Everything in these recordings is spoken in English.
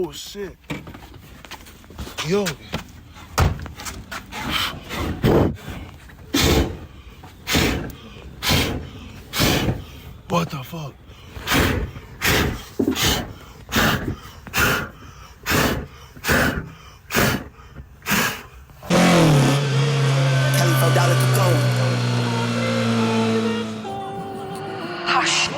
Oh shit. Yo. What the fuck? $4 to go. Hush.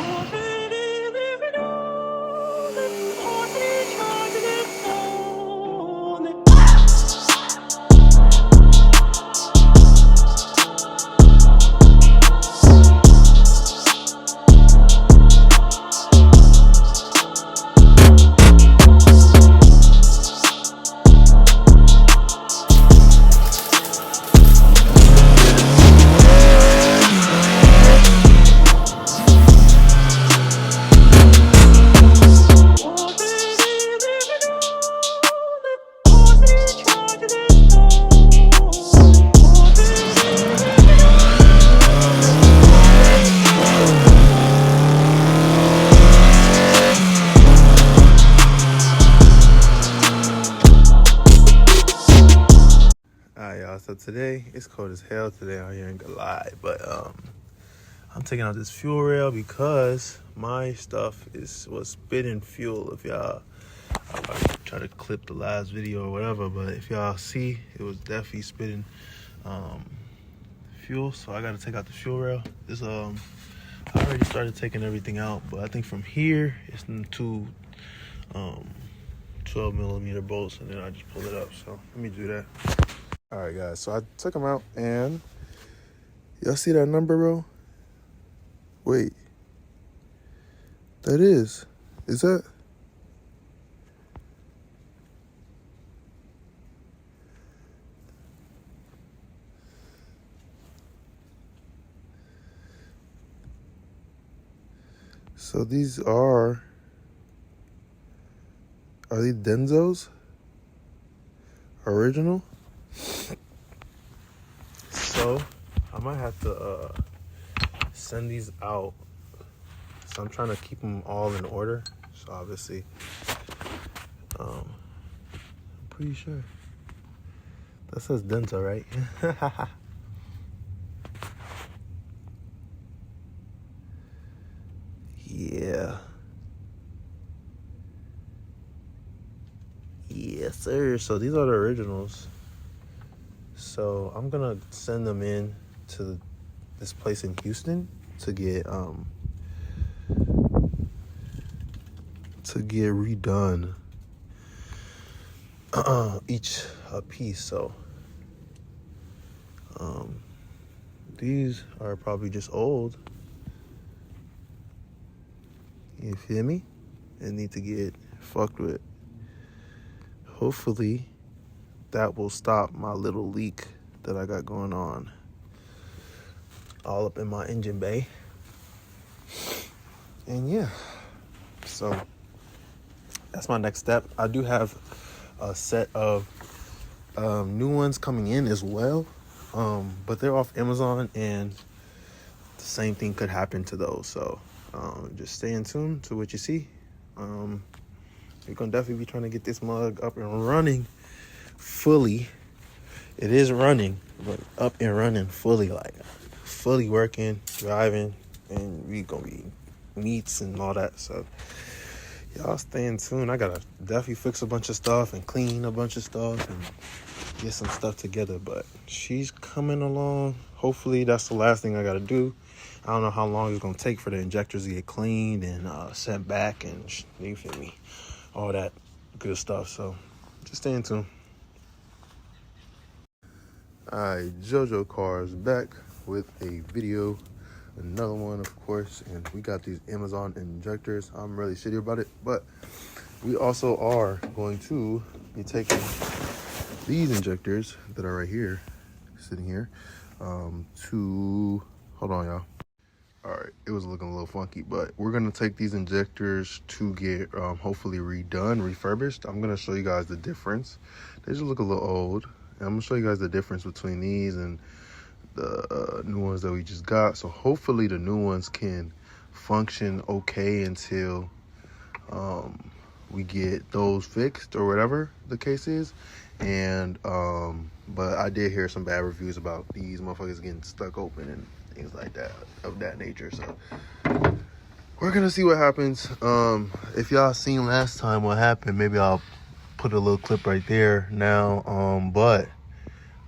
Alright, y'all. So today it's cold as hell today out here in Goliad, but I'm taking out this fuel rail because my stuff was spitting fuel. If y'all, I try to clip the last video or whatever, but if y'all see, it was definitely spitting fuel. So I got to take out the fuel rail. This I already started taking everything out, but I think from here it's in two 12mm bolts, and then I just pull it up. So let me do that. All right, guys. So I took them out, and y'all see that number, bro? Wait, that is that? So these are these Denzos? Original? So I might have to send these out. So I'm trying to keep them all in order. So obviously, I'm pretty sure that says Denso, right? Yeah. Yes, sir. So these are the originals. So I'm gonna send them in to this place in Houston to get redone. Each a piece. So these are probably just old. You feel me? And need to get fucked with. Hopefully that will stop my little leak that I got going on all up in my engine bay. And yeah, so that's my next step. I do have a set of new ones coming in as well, but they're off Amazon, and the same thing could happen to those. So just stay in tune to what you see. We're gonna definitely be trying to get this mug up and running fully. It is running, but up and running fully, like fully working, driving, and we gonna be meets and all that. So y'all stay in tune. I gotta definitely fix a bunch of stuff and clean a bunch of stuff and get some stuff together, but she's coming along. Hopefully that's the last thing I gotta do. I don't know how long it's gonna take for the injectors to get cleaned and sent back, and you feel me, all that good stuff. So just stay in tune. Alright, JoJo Cars back with a video, another one of course, and we got these Amazon injectors. I'm really shitty about it, but we also are going to be taking these injectors that are right here, sitting here, to, hold on y'all. All right, it was looking a little funky, but we're gonna take these injectors to get hopefully redone, refurbished. I'm gonna show you guys the difference. They just look a little old, and I'm gonna show you guys the difference between these and the new ones that we just got. So hopefully the new ones can function okay until we get those fixed or whatever the case is. And but I did hear some bad reviews about these motherfuckers getting stuck open and things like that of that nature. So we're gonna see what happens. If y'all seen last time what happened, maybe I'll put a little clip right there now. But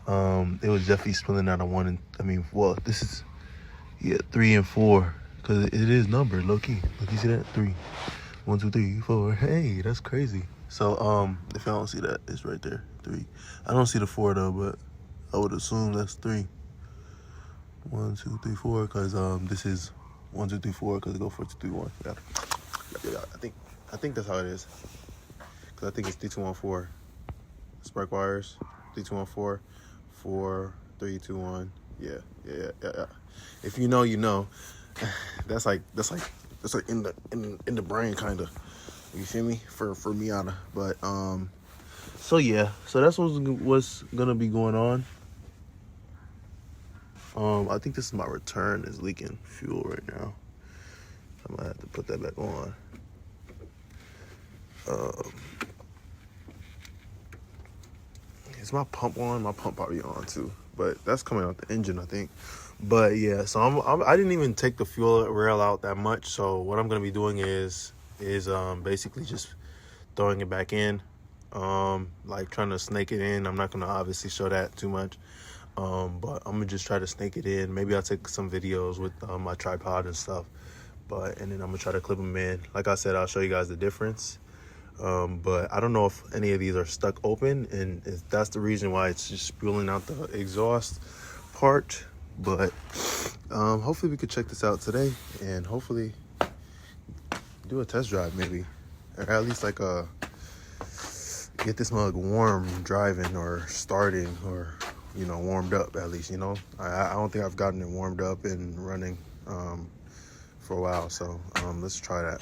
it was definitely spilling out of one. And I mean, well, this is 3 and 4 because it is numbered low key. Look, you see that 3, 1, 2, 3, 4. Hey, that's crazy. So if y'all don't see that, it's right there 3. I don't see the 4 though, but I would assume that's 3. 1, 2, 3, 4 because this is 1, 2, 3, 4 because it go 4, 2, 3, 1. Yeah. I think that's how it is. Cause I think it's 3, 2, 1, 4. Spark wires. 3, 2, 1, 4. 4, 3, 2, 1. Yeah. If you know, you know. That's like in the brain kind of. You feel me? For Miata. But so yeah. So that's what's gonna be going on. I think this is my return is leaking fuel right now. I'm gonna have to put that back on. Is my pump on? My pump probably on too, but that's coming out the engine, I think. But yeah, so I didn't even take the fuel rail out that much. So what I'm gonna be doing is basically just throwing it back in, like trying to snake it in. I'm not gonna obviously show that too much, but I'm gonna just try to snake it in. Maybe I'll take some videos with my tripod and stuff, and then I'm gonna try to clip them in. Like I said, I'll show you guys the difference. But I don't know if any of these are stuck open, and if that's the reason why it's just spewing out the exhaust part. But hopefully we could check this out today and hopefully do a test drive maybe, or at least like get this mug warm driving or starting, or warmed up at least. I don't think I've gotten it warmed up and running for a while, so let's try that.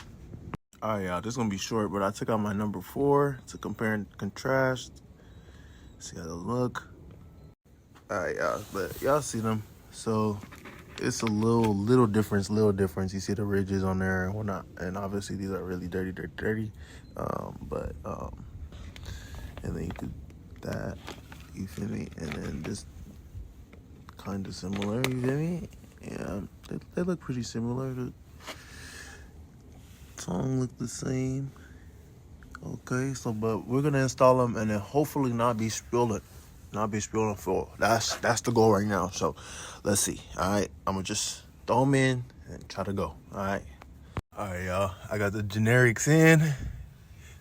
All right, y'all, this is gonna be short, but I took out my number 4 to compare and contrast. See how they look. All right, y'all, but y'all see them. So it's a little difference. You see the ridges on there and whatnot, and obviously these are really dirty. And then you could that, you feel me? And then this kind of similar, you feel me? Yeah, they look pretty similar. The tongue look the same. Okay, so but we're gonna install them and then hopefully not be spilling full. That's the goal right now. So let's see. All right, I'm gonna just throw them in and try to go. All right, y'all. I got the generics in.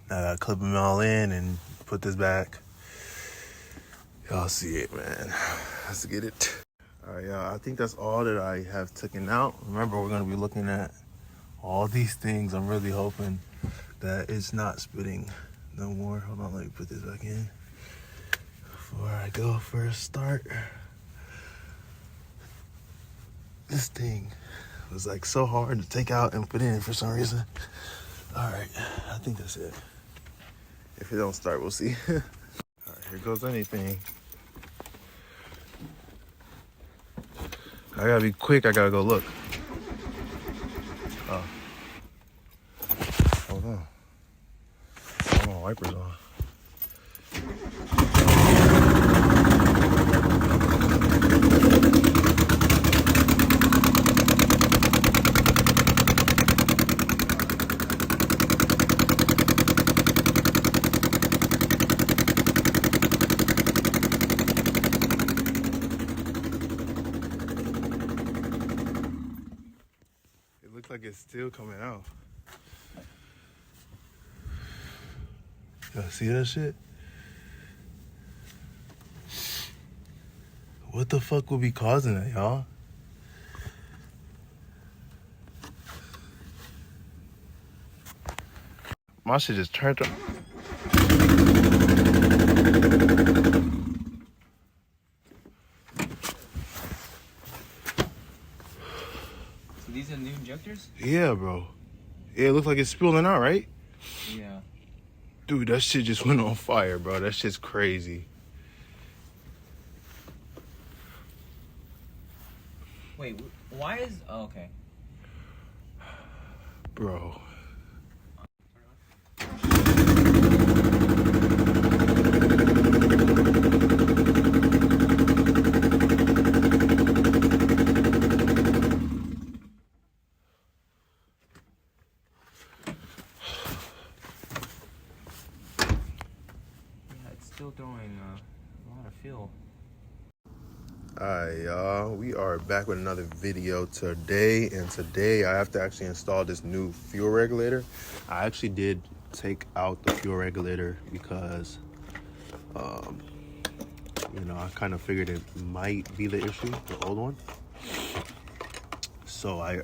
Now I gotta clip them all in and put this back. Y'all see it, man. Let's get it. All right, y'all. I think that's all that I have taken out. Remember, we're gonna be looking at all these things. I'm really hoping that it's not spitting no more. Hold on, let me put this back in before I go for a start. This thing was like so hard to take out and put in for some reason. All right, I think that's it. If it don't start, we'll see. All right, here goes anything. I gotta be quick. I gotta go look. Oh. Hold on. My wipers on. It looks like it's still coming out. Y'all see that shit? What the fuck would be causing that, y'all? My shit just turned on. So these are new injectors? Yeah, bro. Yeah, it looks like it's spilling out, right? Yeah. Dude, that shit just went on fire, bro. That shit's crazy. Wait, why is... Oh, okay. Bro. It's still throwing a lot of fuel. Alright, y'all, we are back with another video today, and today I have to actually install this new fuel regulator. I actually did take out the fuel regulator because you know, I kind of figured it might be the issue, the old one. So I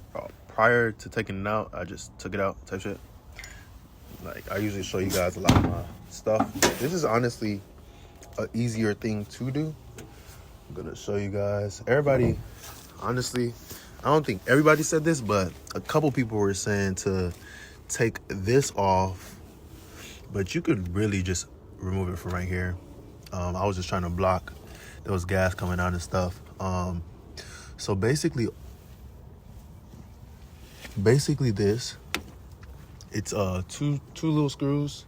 prior to taking it out, I just took it out type shit. Like, I usually show you guys a lot of my stuff. This is honestly an easier thing to do. I'm gonna show you guys. Everybody, honestly, I don't think everybody said this, but a couple people were saying to take this off, but you could really just remove it from right here. I was just trying to block those gas coming out and stuff. So basically this, it's two little screws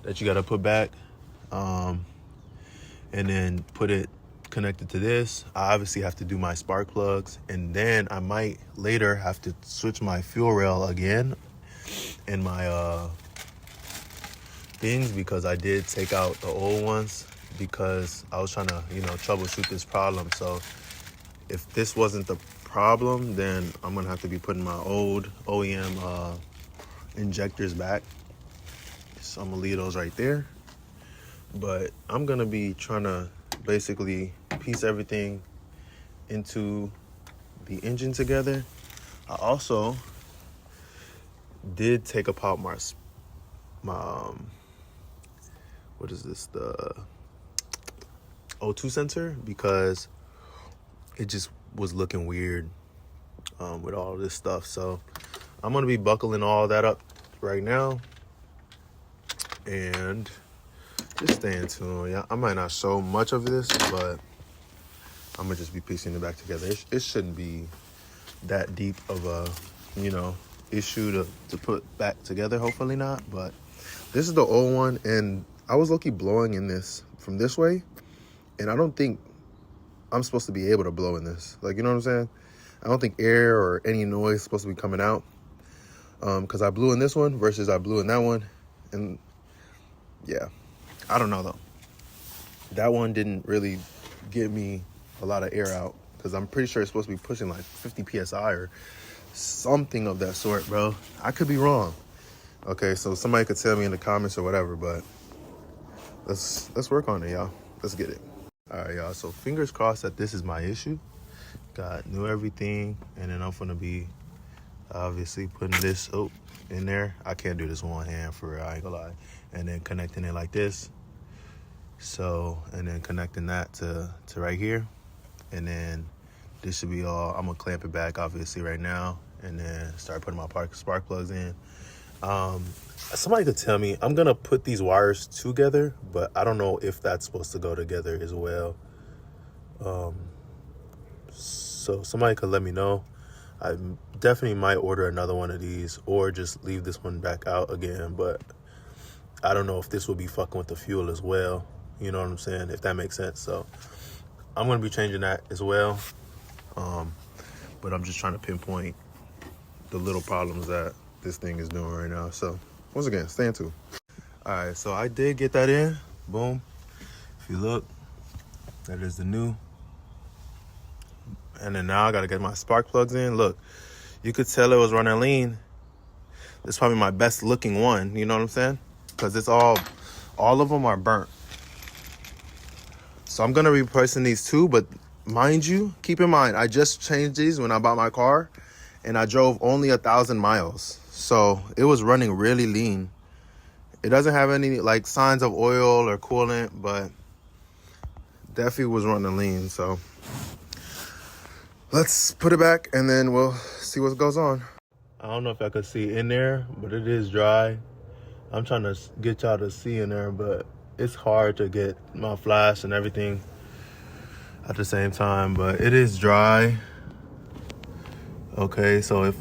that you gotta put back, and then put it connected to this. I obviously have to do my spark plugs, and then I might later have to switch my fuel rail again in my things, because I did take out the old ones because I was trying to, you know, troubleshoot this problem. So if this wasn't the problem, then I'm gonna have to be putting my old OEM injectors back. So I'm gonna leave those right there. But I'm gonna be trying to basically piece everything into the engine together. I also did take apart my what is this, the O2 sensor, because it just was looking weird with all this stuff. So I'm gonna be buckling all that up right now, and just staying tuned. Yeah, I might not show much of this, but I'm gonna just be piecing it back together. It shouldn't be that deep of a, you know, issue to put back together. Hopefully not. But this is the old one, and I was low-key blowing in this from this way, and I don't think I'm supposed to be able to blow in this. Like, you know what I'm saying? I don't think air or any noise is supposed to be coming out, because I blew in this one versus I blew in that one, and yeah, I don't know though. That one didn't really give me a lot of air out, because I'm pretty sure it's supposed to be pushing like 50 psi or something of that sort, bro. I could be wrong. Okay, so somebody could tell me in the comments or whatever, but let's work on it, y'all. Let's get it. All right, y'all, so fingers crossed that this is my issue. Got new everything, and then I'm gonna be obviously putting this in there. I can't do this one hand for real, I ain't gonna lie. And then connecting it like this. So, and then connecting that to right here. And then this should be all. I'm gonna clamp it back obviously right now, and then start putting my spark plugs in. Somebody could tell me, I'm gonna put these wires together, but I don't know if that's supposed to go together as well. So somebody could let me know. I definitely might order another one of these, or just leave this one back out again, but I don't know if this will be fucking with the fuel as well. You know what I'm saying? If that makes sense. So I'm gonna be changing that as well. But I'm just trying to pinpoint the little problems that this thing is doing right now. So once again, stay tuned. All right, so I did get that in. Boom. If you look, that is the new. And then now I gotta get my spark plugs in. Look, you could tell it was running lean. This is probably my best looking one. You know what I'm saying? Because it's all of them are burnt. So I'm gonna be replacing these two, but mind you, keep in mind, I just changed these when I bought my car, and I drove only 1,000 miles. So it was running really lean. It doesn't have any like signs of oil or coolant, but definitely was running lean. So let's put it back, and then we'll see what goes on. I don't know if I could see in there, but it is dry. I'm trying to get y'all to see in there, but it's hard to get my flash and everything at the same time, but it is dry. Okay, so if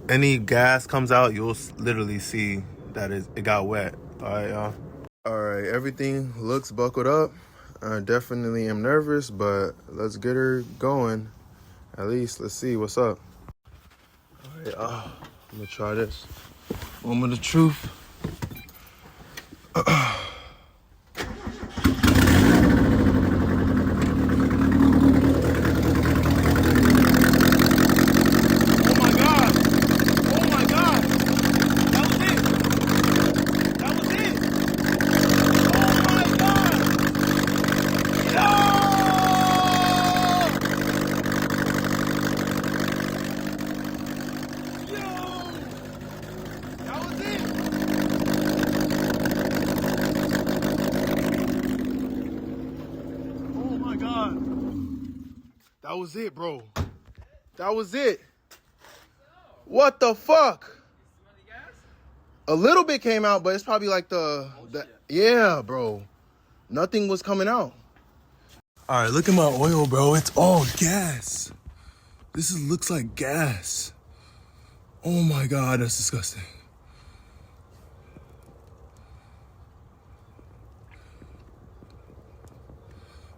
any gas comes out, you'll literally see that it got wet. All right, y'all. All right, everything looks buckled up. I definitely am nervous, but let's get her going. At least, let's see what's up. All right, I'm gonna try this. Moment of truth. That was it, bro. That was it. What the fuck? A little bit came out, but it's probably like yeah, bro. Nothing was coming out. All right, look at my oil, bro. It's all gas. Looks like gas. Oh my God, that's disgusting.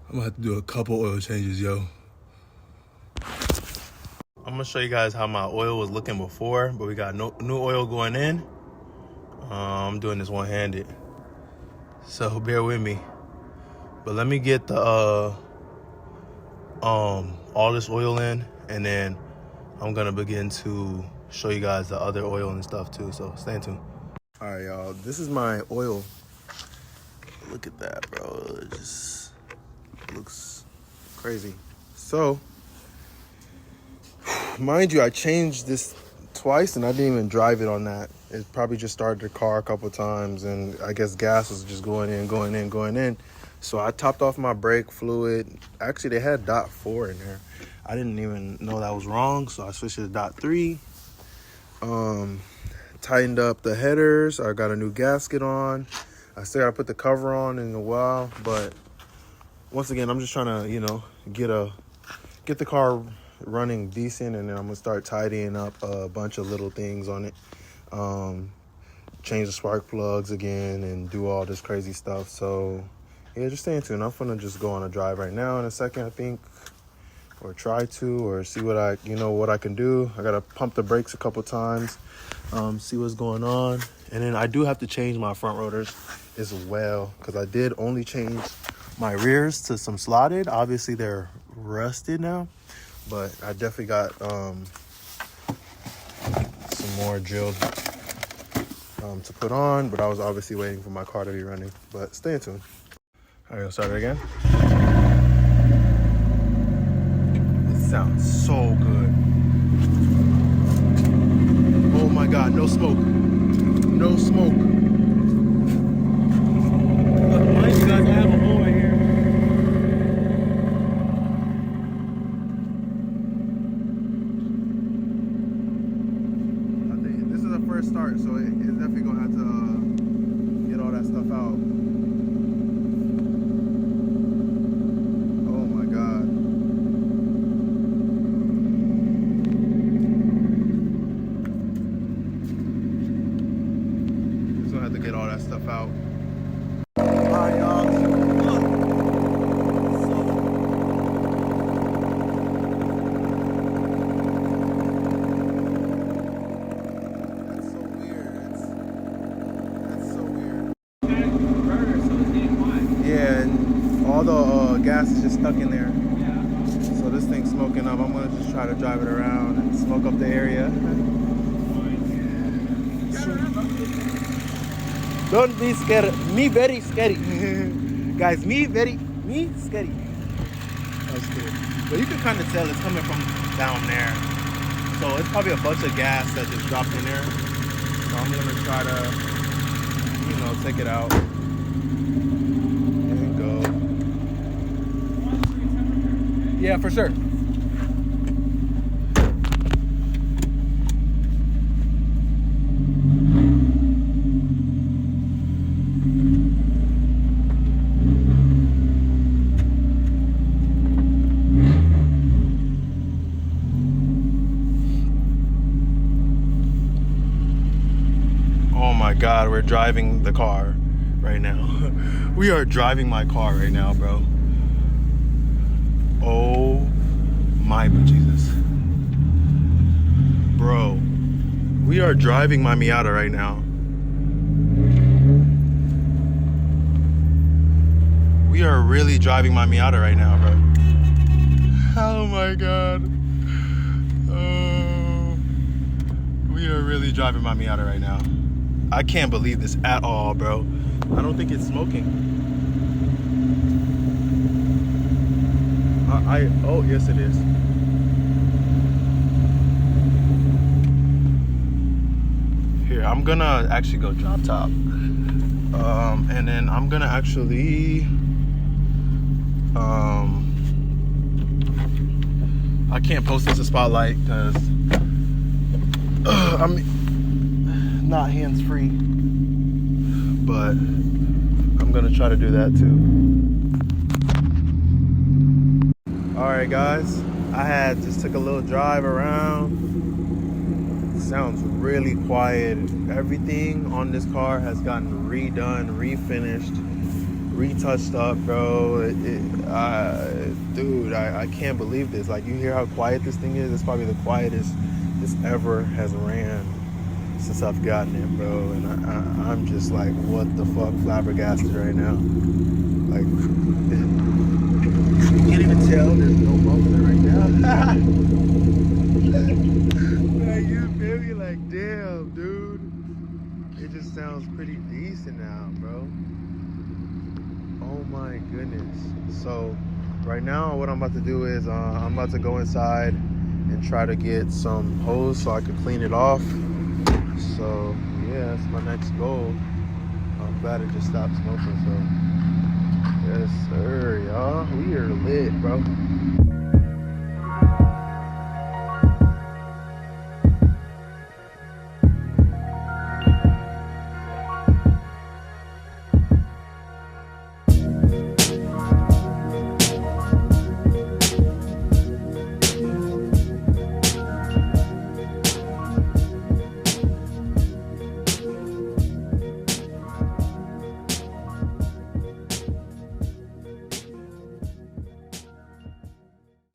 I'm gonna have to do a couple oil changes, yo. I'm gonna show you guys how my oil was looking before, but we got new oil going in. I'm doing this one-handed, so bear with me. But let me get the all this oil in, and then I'm gonna begin to show you guys the other oil and stuff too. So stay tuned. All right, y'all. This is my oil. Look at that, bro. It just looks crazy. So, mind you, I changed this twice and I didn't even drive it on that. It probably just started the car a couple times, and I guess gas was just going in. So I topped off my brake fluid. Actually, they had .4 in there. I didn't even know that was wrong, so I switched to .3. Tightened up the headers. I got a new gasket on. I still gotta put the cover on in a while, but once again, I'm just trying to, get the car running decent, and then I'm gonna start tidying up a bunch of little things on it. Change the spark plugs again and do all this crazy stuff. So yeah, just stay tuned. I'm gonna just go on a drive right now in a second, I think, or try to, or see what I can do. I gotta pump the brakes a couple times, see what's going on, and then I do have to change my front rotors as well, because I did only change my rears to some slotted. Obviously they're rusted now, but I definitely got some more drilled to put on, but I was obviously waiting for my car to be running. But stay tuned. All right, I'll start it again. It sounds so good. Oh my God, no smoke. No smoke. Look, mind you guys, I have a hole right here. I think this is a first start, so it's definitely gonna have to get all that stuff out. Oh my God. Just gonna have to get all that stuff out. Alright, y'all. That's so weird. That's so weird. Burner, so it's getting hot. Yeah, and all the gas is just stuck in there. Yeah. So this thing's smoking up. I'm gonna just try to drive it around and smoke up the area. Don't be scared. Me very scary. Guys, me scary. That's good. But you can kind of tell it's coming from down there. So it's probably a bunch of gas that just dropped in there. So I'm gonna try to, take it out. And go. Yeah, for sure. Oh my God, we're driving the car right now. We are driving my car right now, bro. Oh my Jesus. Bro, we are driving my Miata right now. We are really driving my Miata right now, bro. Oh my God. Oh, we are really driving my Miata right now. I can't believe this at all, bro. I don't think it's smoking. Oh, yes it is. Here, I'm gonna actually go drop top. And then I'm gonna actually, I can't post this to Spotlight because I'm not hands-free, but I'm gonna try to do that too. All right, guys, I just took a little drive around. It sounds really quiet. Everything on this car has gotten redone, refinished, retouched up, bro. Dude, I can't believe this. Like, you hear how quiet this thing is? It's probably the quietest this ever has ran since I've gotten it, bro. And I'm just like, what the fuck, flabbergasted right now. Like, you can't even tell there's no muffler right now. Like, you feel me? Like, damn, dude. It just sounds pretty decent now, bro. Oh my goodness. So right now what I'm about to do is I'm about to go inside and try to get some hose so I can clean it off. So yeah, that's my next goal. I'm glad it just stopped smoking. So yes sir, y'all, we are lit, bro.